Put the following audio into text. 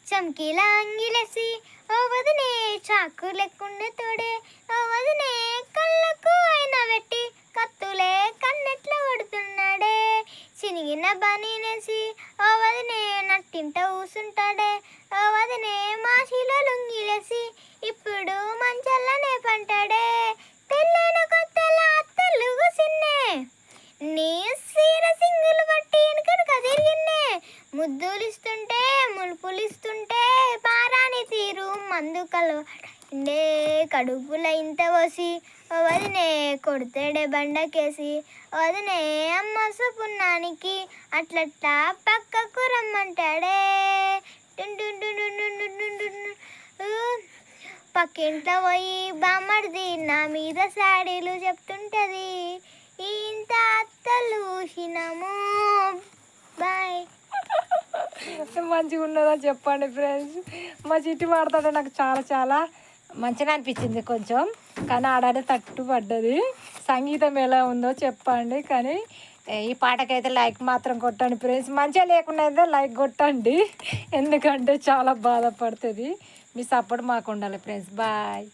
చమ్కీలా అంగిలేసి ఓ వదినే చాకు లెక్కుండే తోడే ఓ వదినే కళ్ళకు అయినా పెట్టి కత్తులే కన్నెట్ల పడుతున్నాడే చినిగిన బనీనేసి ఓ వదినే నట్టింట ఊసుంటాడే ఓ వదినే మాషిలో లుంగిలేసి ఇప్పుడు మంచల్లనే పంటాడే పెళ్ళైన కొత్తల అత్తలు కూసిన్నే నీ సీర సింగులు బట్టి వెనుకనుక తిరిగిన్నే ముద్దులిస్తుంటే ములుపులిస్తుంటే పారాని తీరు మందు కలవడే కడుపుల ఇంత పోసి వదినే కొడితేడే బండకేసి వదినే అమ్మ సుపున్నానికి అట్లట్లా పక్కకు రమ్మంటాడే పక్కింట్లో పోయి బామ్మడిది నా మీద సాడీలు చెప్తుంటది ఇంత అత్తలు ఊసినాము బాయ్. మంచిగా ఉన్నదా చెప్పండి ఫ్రెండ్స్. మా చిట్టి పాడుతుంటే నాకు చాలా చాలా మంచిగా అనిపించింది కొంచెం, కానీ ఆడాడే తట్టు పడ్డది. సంగీతం ఎలా ఉందో చెప్పండి, కానీ ఈ పాటకైతే లైక్ మాత్రం కొట్టండి ఫ్రెండ్స్. మంచిగా లేకుండా అయితే లైక్ కొట్టండి, ఎందుకంటే చాలా బాధపడుతుంది. మీ సపోర్ట్ మాకు ఉండాలి ఫ్రెండ్స్. బాయ్.